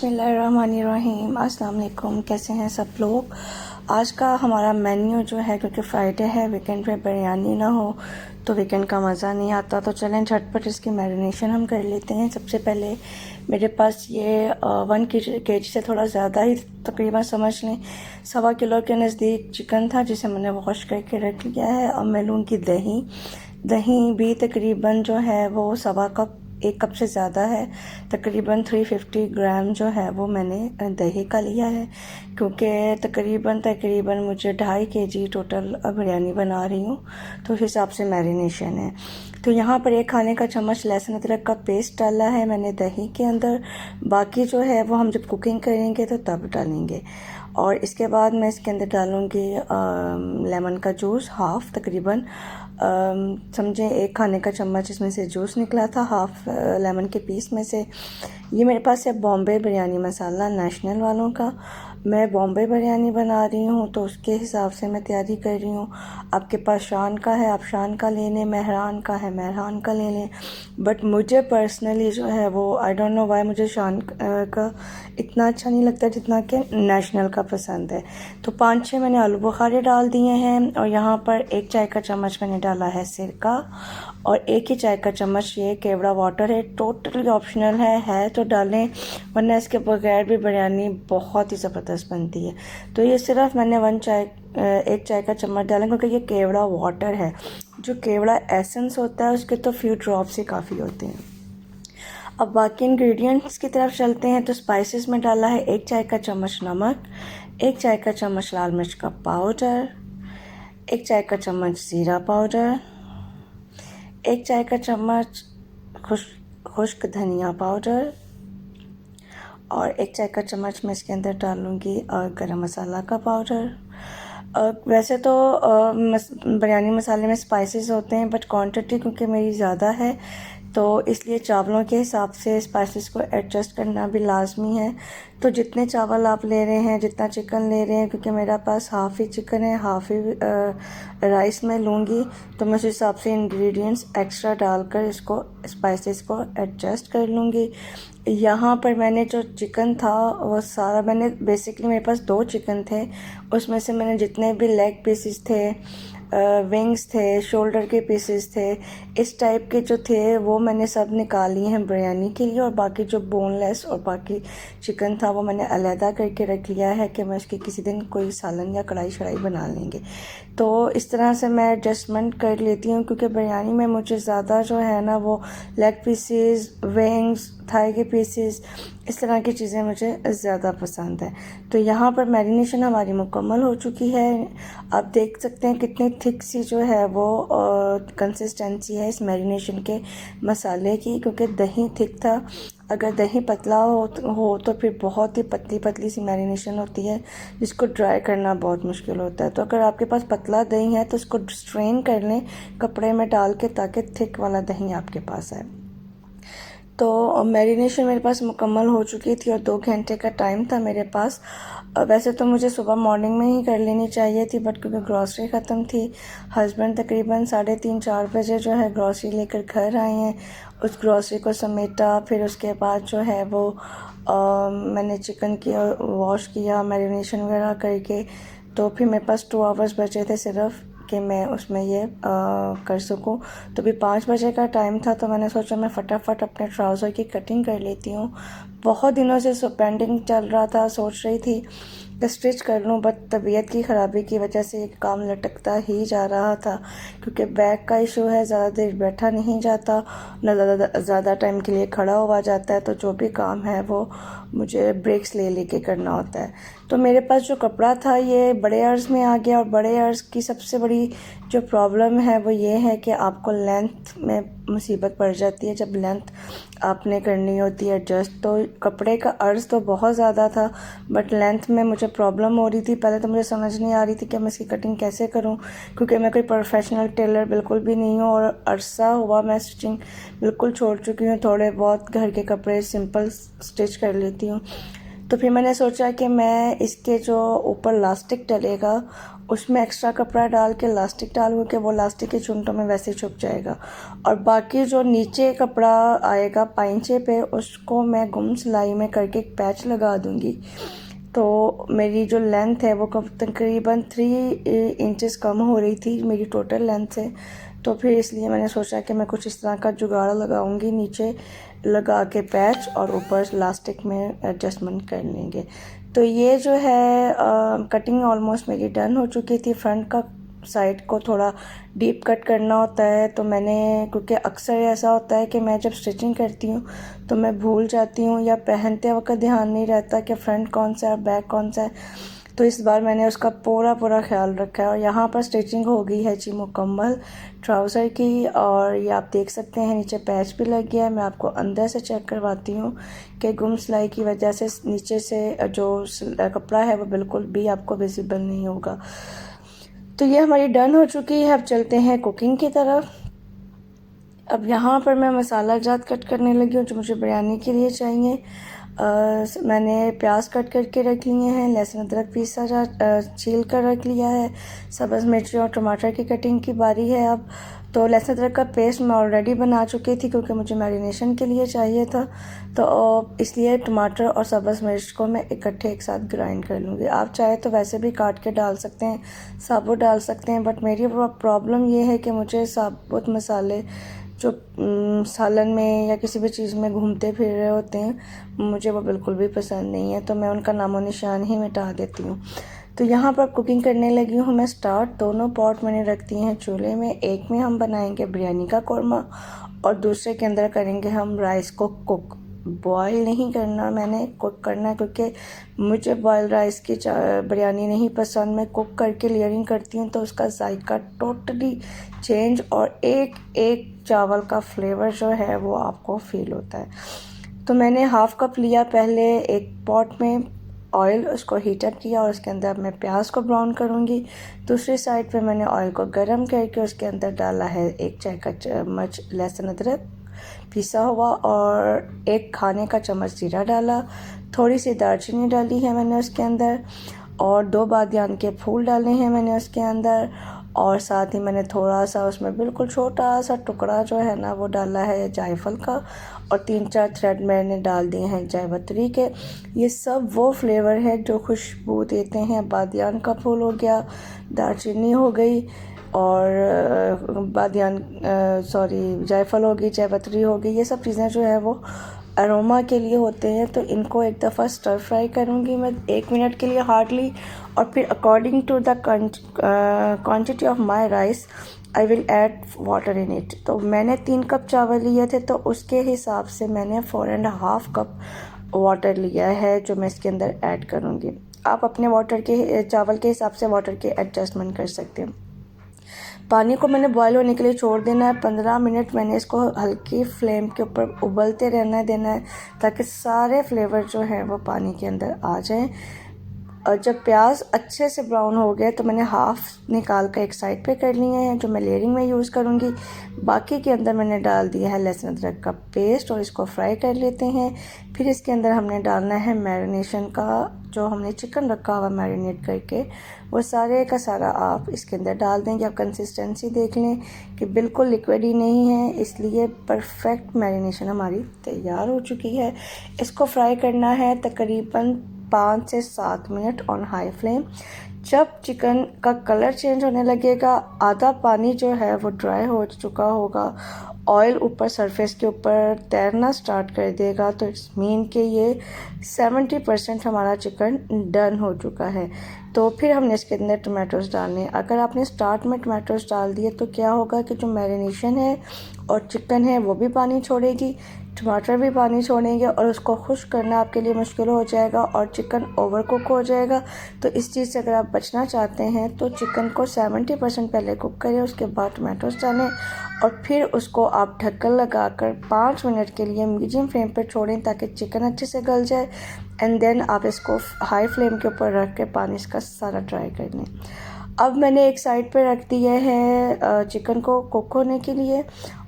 बिस्मिल्लाहिर्रहमानिर्रहीम। अस्सलाम वालेकुम। कैसे हैं सब लोग। आज का हमारा मेन्यू जो है, क्योंकि फ्राइडे है, वीकेंड पे बिरयानी ना हो तो वीकेंड का मज़ा नहीं आता। तो चलें झटपट इसकी मैरिनेशन हम कर लेते हैं। सबसे पहले मेरे पास ये 1 kg से थोड़ा ज़्यादा ही, तकरीबन समझ लें 1.25 किलो के नज़दीक चिकन था, जिसे मैंने वॉश करके रख लिया है। और मैं लूँगी दही। दही भी तकरीबन जो है वो 1.25 कप, 1 कप से ज़्यादा है। तकरीबन 350 ग्राम जो है वो मैंने दही का लिया है, क्योंकि तकरीबन मुझे 2.5 kg टोटल बिरयानी बना रही हूँ, तो उस हिसाब से मैरिनेशन है। तो यहाँ पर 1 खाने का चम्मच लहसुन अदरक का पेस्ट डाला है मैंने दही के अंदर। बाकी जो है वो हम जब कुकिंग करेंगे तो तब डालेंगे। और इसके बाद मैं इसके अंदर डालूँगी लेमन का जूस, हाफ़ तकरीबन समझें 1 खाने का चम्मच इसमें से जूस निकला था, हाफ़ लेमन के पीस में से। ये मेरे पास है बॉम्बे बिरयानी मसाला, नेशनल वालों का। मैं बॉम्बे बिरयानी बना रही हूँ तो उसके हिसाब से मैं तैयारी कर रही हूँ। आपके पास शान का है, आप शान का ले लें, मेहरान का है, मेहरान का ले लें। बट मुझे पर्सनली जो है वो आई डोंट नो वाई, मुझे शान का इतना अच्छा नहीं लगता जितना कि नेशनल का पसंद है। तो 5-6 मैंने आलू बुखारे डाल दिए हैं। और यहाँ पर 1 चाय का चम्मच मैंने डाला है सिरका, और 1 ही चाय का चम्मच ये केवड़ा वाटर है। टोटली ऑप्शनल है तो डालें, वरना इसके बगैर भी बिरयानी बहुत ही ज़बरदस्त बनती है। तो ये सिर्फ मैंने 1 चाय का चम्मच डाला, क्योंकि ये केवड़ा वाटर है। जो केवड़ा एसेंस होता है उसके तो फ्यू ड्रॉप्स ही काफ़ी होते हैं। अब बाकी इंग्रेडिएंट्स की तरफ चलते हैं। तो स्पाइसेस में डाला है 1 चाय का चम्मच नमक, 1 चाय का चम्मच लाल मिर्च का पाउडर, 1 चाय का चम्मच ज़ीरा पाउडर, 1 चाय का चम्मच खुश्क धनिया पाउडर, और 1 चाय का चम्मच मैं इसके अंदर डालूँगी गरम मसाला का पाउडर। वैसे तो बिरयानी मसाले में स्पाइसेस होते हैं, बट क्वांटिटी क्योंकि मेरी ज़्यादा है तो इसलिए चावलों के हिसाब से स्पाइसेस को एडजस्ट करना भी लाजमी है। तो जितने चावल आप ले रहे हैं, जितना चिकन ले रहे हैं, क्योंकि मेरा पास हाफ़ ही चिकन है, हाफ़ ही राइस में लूँगी, तो मैं उस हिसाब से इंग्रेडिएंट्स एक्स्ट्रा डालकर इसको स्पाइसेस को एडजस्ट कर लूँगी। यहाँ पर मैंने जो चिकन था वो सारा मैंने बेसिकली, मेरे पास 2 चिकन थे, उसमें से मैंने जितने भी लेग पीसेस थे, विंग्स थे, शोल्डर के पीसेस थे, इस टाइप के जो थे वो मैंने सब निकाल लिए हैं बिरयानी के लिए। और बाकी जो बोनलेस और बाकी चिकन था वो मैंने अलहदा करके रख लिया है कि मैं उसकी किसी दिन कोई सालन या कढ़ाई शढ़ाई बना लेंगे। तो इस तरह से मैं एडजस्टमेंट कर लेती हूँ, क्योंकि बिरयानी में मुझे ज़्यादा जो है ना वो लेग पीसेस, विंग्स, थाई के पीसेस, इस तरह की चीज़ें मुझे ज़्यादा पसंद है। तो यहाँ पर मैरिनेशन हमारी मुकम्मल हो चुकी है। आप देख सकते हैं कितनी थिक सी जो है वो कंसिस्टेंसी है इस मैरिनेशन के मसाले की, क्योंकि दही थिक था। अगर दही पतला हो तो फिर बहुत ही पतली पतली सी मैरिनेशन होती है, जिसको ड्राई करना बहुत मुश्किल होता है। तो अगर आपके पास पतला दही है तो उसको स्ट्रेन कर लें कपड़े में डाल के, ताकि थिक वाला दही आपके पास आए। तो मैरिनेशन मेरे पास मुकम्मल हो चुकी थी और 2 घंटे का टाइम था मेरे पास। वैसे तो मुझे सुबह मॉर्निंग में ही कर लेनी चाहिए थी, बट क्योंकि ग्रॉसरी ख़त्म थी, हस्बैंड तकरीबन 3:30-4 बजे जो है ग्रॉसरी लेकर घर आए हैं। उस ग्रॉसरी को समेटा, फिर उसके बाद जो है वो मैंने चिकन की वॉश किया मैरिनेशन वगैरह करके। तो फिर मेरे पास 2 आवर्स बचे थे सिर्फ कि मैं उसमें ये कर सकूं। तो भी 5 बजे का टाइम था, तो मैंने सोचा मैं फटाफट अपने ट्राउज़र की कटिंग कर लेती हूँ। बहुत दिनों से पेंडिंग चल रहा था, सोच रही थी कि स्टिच कर लूँ, बट तबीयत की ख़राबी की वजह से ये काम लटकता ही जा रहा था, क्योंकि बैक का इशू है, ज़्यादा देर बैठा नहीं जाता, न ज़्यादा टाइम के लिए खड़ा हुआ जाता है। तो जो भी काम है वो मुझे ब्रेक्स ले लेके करना होता है। तो मेरे पास जो कपड़ा था ये बड़े अर्ज़ में आ गया, और बड़े अर्ज़ की सबसे बड़ी जो प्रॉब्लम है वो ये है कि आपको लेंथ में मुसीबत पड़ जाती है जब लेंथ आपने करनी होती है एडजस्ट। तो कपड़े का अर्ज़ तो बहुत ज़्यादा था, बट लेंथ में मुझे प्रॉब्लम हो रही थी। पहले तो मुझे समझ नहीं आ रही थी कि मैं इसकी कटिंग कैसे करूं, क्योंकि मैं कोई प्रोफेशनल टेलर बिल्कुल भी नहीं हूं, और अरसा हुआ मैं स्टिचिंग बिल्कुल छोड़ चुकी हूं। थोड़े बहुत घर के कपड़े सिंपल स्टिच कर लेती हूँ। तो फिर मैंने सोचा कि मैं इसके जो ऊपर लास्टिक डलेगा उसमें एक्स्ट्रा कपड़ा डाल के लास्टिक डालूँ कि वो लास्टिक के चुंटों में वैसे छुप जाएगा, और बाकी जो नीचे कपड़ा आएगा पाइंचे पे उसको मैं गुम सिलाई में करके एक पैच लगा दूँगी। तो मेरी जो लेंथ है वो तकरीबन 3 इंचेस कम हो रही थी मेरी टोटल लेंथ से। तो फिर इसलिए मैंने सोचा कि मैं कुछ इस तरह का जुगाड़ लगाऊंगी, नीचे लगा के पैच और ऊपर लास्टिक में एडजस्टमेंट कर लेंगे। तो ये जो है कटिंग ऑलमोस्ट मेरी डन हो चुकी थी। फ्रंट का साइड को थोड़ा डीप कट करना होता है, तो मैंने, क्योंकि अक्सर ऐसा होता है कि मैं जब स्टिचिंग करती हूँ तो मैं भूल जाती हूँ या पहनते वक्त ध्यान नहीं रहता कि फ्रंट कौन सा है बैक कौन सा है। तो इस बार मैंने उसका पूरा ख्याल रखा है। और यहाँ पर स्टिचिंग हो गई है जी मुकम्मल ट्राउज़र की, और ये आप देख सकते हैं नीचे पैच भी लग गया है। मैं आपको अंदर से चेक करवाती हूँ कि गुम सिलाई की वजह से नीचे से जो कपड़ा है वो बिल्कुल भी आपको विजिबल नहीं होगा। तो ये हमारी डन हो चुकी है। अब चलते हैं कुकिंग की तरफ। अब यहाँ पर मैं मसाला जात कट करने लगी हूँ जो मुझे बिरयानी के लिए चाहिए। मैंने प्याज कट करके रख लिए हैं, लहसुन अदरक पीसा छील कर रख लिया है, सब्ज़ मिर्ची और टमाटर की कटिंग की बारी है अब। तो लहसुन अदरक का पेस्ट मैं ऑलरेडी बना चुकी थी क्योंकि मुझे मैरिनेशन के लिए चाहिए था, तो इसलिए टमाटर और सब्ज़ मिर्च को मैं इकट्ठे एक साथ ग्राइंड कर लूँगी। आप चाहे तो वैसे भी काट के डाल सकते हैं, साबुत डाल सकते हैं, बट मेरी प्रॉब्लम ये है कि मुझे साबुत मसाले जो सालन में या किसी भी चीज़ में घूमते फिर रहे होते हैं मुझे वो बिल्कुल भी पसंद नहीं है, तो मैं उनका नामो निशान ही मिटा देती हूँ। तो यहाँ पर कुकिंग करने लगी हूँ मैं स्टार्ट। दोनों पॉट मैंने रख दिए हैं चूल्हे में। एक में हम बनाएंगे बिरयानी का कौरमा और दूसरे के अंदर करेंगे हम राइस को कुक। बॉयल नहीं करना, मैंने कुक करना है, क्योंकि मुझे बॉयल राइस की बिरयानी नहीं पसंद। मैं कुक करके लेयरिंग करती हूँ तो उसका जायका टोटली चेंज और एक एक चावल का फ्लेवर जो है वो आपको फील होता है। तो मैंने हाफ़ कप लिया पहले एक पॉट में ऑयल, उसको हीटअप किया और उसके अंदर मैं प्याज को ब्राउन करूँगी। दूसरी साइड पे मैंने ऑयल को गर्म करके उसके अंदर डाला है 1 चाय का चम्मच लहसुन अदरक पिसा हुआ और 1 खाने का चम्मच जीरा डाला। थोड़ी सी दालचीनी डाली है मैंने उसके अंदर और 2 बादियान के फूल डाले हैं मैंने उसके अंदर, और साथ ही मैंने थोड़ा सा उसमें बिल्कुल छोटा सा टुकड़ा जो है ना वो डाला है जायफल का, और 3-4 थ्रेड मैंने डाल दिए हैं जायपत्री के। ये सब वो फ्लेवर है जो खुशबू देते हैं। बादियान का फूल हो गया, दालचीनी हो गई और जायफल हो गई, जायपत्री हो गई। ये सब चीज़ें जो है वो अरोमा के लिए होते हैं। तो इनको एक दफ़ा स्टर फ्राई करूँगी मैं 1 मिनट के लिए हार्डली, और फिर according to the quantity of my rice I will add water in it. तो मैंने 3 कप चावल लिए थे तो उसके हिसाब से मैंने 4.5 कप वाटर लिया है जो मैं इसके अंदर ऐड करूँगी। आप अपने चावल के हिसाब से वाटर के एडजस्टमेंट कर सकते हैं। पानी को मैंने बॉयल होने के लिए छोड़ देना है। 15 मिनट मैंने इसको हल्की फ्लेम के ऊपर उबलते रहना देना है ताकि सारे फ्लेवर जो हैं वो पानी के अंदर आ जाएं। और जब प्याज अच्छे से ब्राउन हो गए तो मैंने हाफ़ निकाल कर एक साइड पे कर लिए हैं जो मैं लेयरिंग में यूज़ करूँगी। बाकी के अंदर मैंने डाल दिया है लहसुन अदरक का पेस्ट और इसको फ्राई कर लेते हैं। फिर इसके अंदर हमने डालना है मैरिनेशन का, जो हमने चिकन रखा हुआ मैरिनेट करके, वो सारे का सारा आप इसके अंदर डाल देंगे। आप कंसिस्टेंसी देख लें कि बिल्कुल लिक्विड ही नहीं है, इसलिए परफेक्ट मैरिनेशन हमारी तैयार हो चुकी है। इसको फ्राई करना है तकरीबन 5 से 7 मिनट ऑन हाई फ्लेम। जब चिकन का कलर चेंज होने लगेगा, आधा पानी जो है वो ड्राई हो चुका होगा, ऑयल ऊपर सरफेस के ऊपर तैरना स्टार्ट कर देगा, तो इट्स मीन कि ये 70% हमारा चिकन डन हो चुका है। तो फिर हमने इसके अंदर टमाटोज़ डालने। अगर आपने स्टार्ट में टमाटोज़ डाल दिए तो क्या होगा कि जो मैरिनेशन है और चिकन है वो भी पानी छोड़ेगी, टमाटर भी पानी छोड़ेंगे और उसको खुश्क करना आपके लिए मुश्किल हो जाएगा और चिकन ओवर कुक हो जाएगा। तो इस चीज़ से अगर आप बचना चाहते हैं तो चिकन को 70% पहले कुक करें, उसके बाद टमाटोज़ डालें और फिर उसको आप ढक्कन लगाकर 5 मिनट के लिए मीडियम फ्लेम पर छोड़ें ताकि चिकन अच्छे से गल जाए। एंड देन आप इसको हाई फ्लेम के ऊपर रख के पानी इसका सारा ड्राई कर लें। अब मैंने एक साइड पे रख दिया है चिकन को कुक होने के लिए,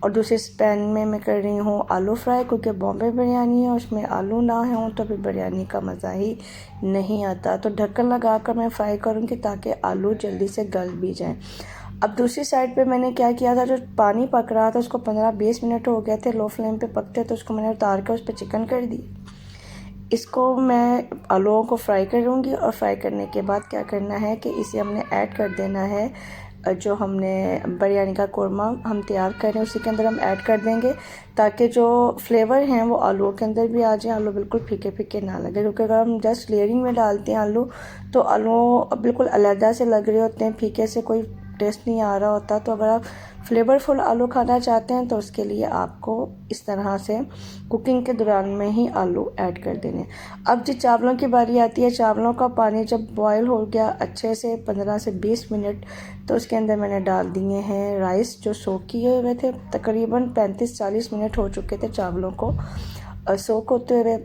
और दूसरे पैन में मैं कर रही हूँ आलू फ्राई, क्योंकि बॉम्बे बिरयानी है उसमें आलू ना हो तो फिर बिरयानी का मज़ा ही नहीं आता। तो ढक्कन लगा कर मैं फ्राई करूँगी ताकि आलू जल्दी से गल भी जाएँ। अब दूसरी साइड पे मैंने क्या किया था, जो पानी पक रहा था उसको 15-20 मिनट हो गए थे लो फ्लेम पे पकते, तो उसको मैंने उतार कर उस पर चिकन कर दी। इसको मैं आलूओं को फ्राई करूँगी और फ्राई करने के बाद क्या करना है कि इसे हमने ऐड कर देना है जो हमने बिरयानी का कोरमा हम तैयार कर रहे हैं उसी के अंदर हम ऐड कर देंगे, ताकि जो फ्लेवर हैं वो आलूओं के अंदर भी आ जाए, आलू बिल्कुल फीके फीके ना लगे। क्योंकि अगर हम जस्ट लेयरिंग में डालते हैं आलू तो आलू बिल्कुल अलहदा से लग रहे होते हैं, फीके से कोई टेस्ट नहीं आ रहा होता। तो अगर आप फ्लेवरफुल आलू खाना चाहते हैं तो उसके लिए आपको इस तरह से कुकिंग के दौरान में ही आलू ऐड कर देने। अब जो चावलों की बारी आती है, चावलों का पानी जब बॉयल हो गया अच्छे से 15 से 20 मिनट, तो उसके अंदर मैंने डाल दिए हैं राइस जो सोक किए हुए थे। तकरीबन 35-40 मिनट हो चुके थे चावलों को सोक होते हुए,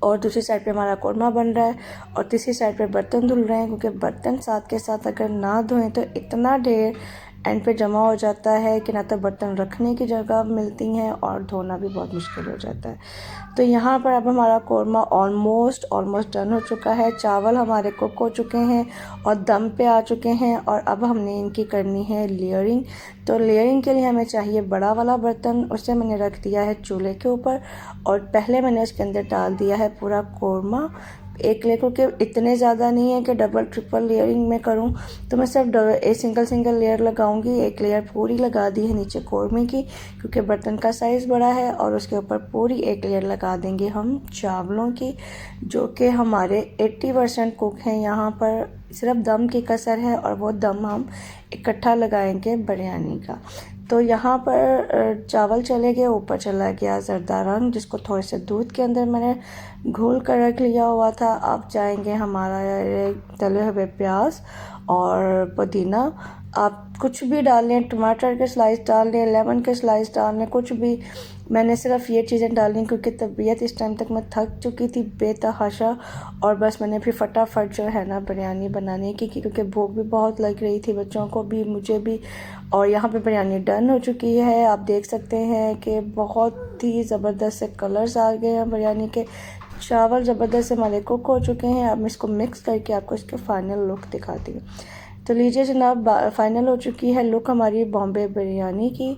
और दूसरी साइड पे हमारा कोरमा बन रहा है और तीसरी साइड पे बर्तन धुल रहे हैं। क्योंकि बर्तन साथ के साथ अगर ना धोएं तो इतना ढेर एंड पे जमा हो जाता है कि ना तो बर्तन रखने की जगह मिलती हैं और धोना भी बहुत मुश्किल हो जाता है। तो यहाँ पर अब हमारा कोरमा ऑलमोस्ट डन हो चुका है। चावल हमारे कुक हो चुके हैं और दम पे आ चुके हैं, और अब हमने इनकी करनी है लेयरिंग। तो लेयरिंग के लिए हमें चाहिए बड़ा वाला बर्तन, उसे मैंने रख दिया है चूल्हे के ऊपर और पहले मैंने उसके अंदर डाल दिया है पूरा कोरमा एक लेयर, क्योंकि इतने ज़्यादा नहीं है कि डबल ट्रिपल लेयरिंग में करूं, तो मैं सिर्फ सिंगल लेयर लगाऊंगी। एक लेयर पूरी लगा दी है नीचे कोरमे की, क्योंकि बर्तन का साइज़ बड़ा है, और उसके ऊपर पूरी एक लेयर लगा देंगे हम चावलों की, जो कि हमारे 80% कुक हैं। यहाँ पर सिर्फ दम की कसर है और वो दम हम इकट्ठा लगाएंगे बिरयानी का। तो यहाँ पर चावल चले गए, ऊपर चला गया ज़रदा रंग, जिसको थोड़े से दूध के अंदर मैंने घोल कर रख लिया हुआ था। अब जाएंगे हमारा तले हुए प्याज और पुदीना, आप कुछ भी डाल लें, टमाटर के स्लाइस डाल लें, लेमन के स्लाइस डाल लें, कुछ भी। मैंने सिर्फ ये चीज़ें डाली क्योंकि तबीयत इस टाइम तक मैं थक चुकी थी बेतहाशा, और बस मैंने फिर फटाफट जो है ना बिरयानी बनाने की, क्योंकि भूख भी बहुत लग रही थी, बच्चों को भी मुझे भी। और यहाँ पे बिरयानी डन हो चुकी है। आप देख सकते हैं कि बहुत ही ज़बरदस्त से कलर्स आ गए हैं बिरयानी के। चावल ज़बरदस्त से हमारे कुक हो चुके हैं। अब मैं इसको मिक्स करके आपको इसके फाइनल लुक दिखाती हूँ। तो लीजिए जनाब, फाइनल हो चुकी है लुक हमारी बॉम्बे बिरयानी की,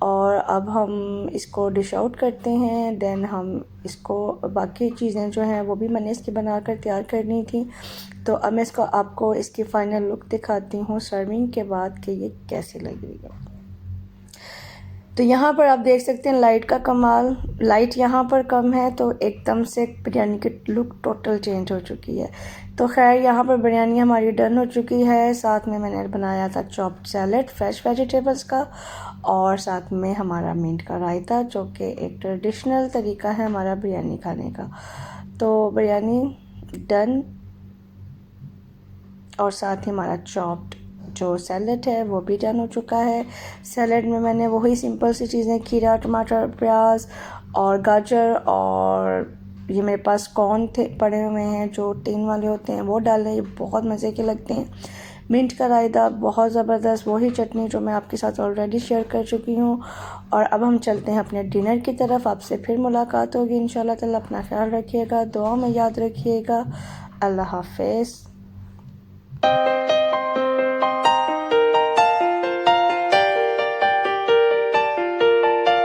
और अब हम इसको डिश आउट करते हैं। देन हम इसको बाकी चीज़ें जो हैं वो भी मैंने इसकी बनाकर तैयार करनी थी। तो अब मैं इसको आपको इसकी फ़ाइनल लुक दिखाती हूँ सर्विंग के बाद कि ये कैसी लग रही है। तो यहाँ पर आप देख सकते हैं लाइट का कमाल, लाइट यहाँ पर कम है तो एकदम से बिरयानी की लुक टोटल चेंज हो चुकी है। तो खैर यहाँ पर बिरयानी हमारी डन हो चुकी है। साथ में मैंने बनाया था चॉप्ड सैलेड फ्रेश वेजिटेबल्स का, और साथ में हमारा मिंट का रायता, जो कि एक ट्रेडिशनल तरीका है हमारा बिरयानी खाने का। तो बिरयानी डन, और साथ ही हमारा चॉप्ड जो सैलेड है वो भी डन हो चुका है। सैलेड में मैंने वही सिंपल सी चीज़ें, खीरा, टमाटर, प्याज और गाजर, और ये मेरे पास कॉर्न थे पड़े हुए हैं जो टीन वाले होते हैं, वो डाले, ये बहुत मज़े के लगते हैं। मिंट का रायता बहुत ज़बरदस्त, वही चटनी जो मैं आपके साथ ऑलरेडी शेयर कर चुकी हूँ। और अब हम चलते हैं अपने डिनर की तरफ। आपसे फिर मुलाकात होगी इंशाल्लाह ताला। अपना ख्याल रखिएगा, दुआ में याद रखिएगा। अल्लाह हाफ़िज़।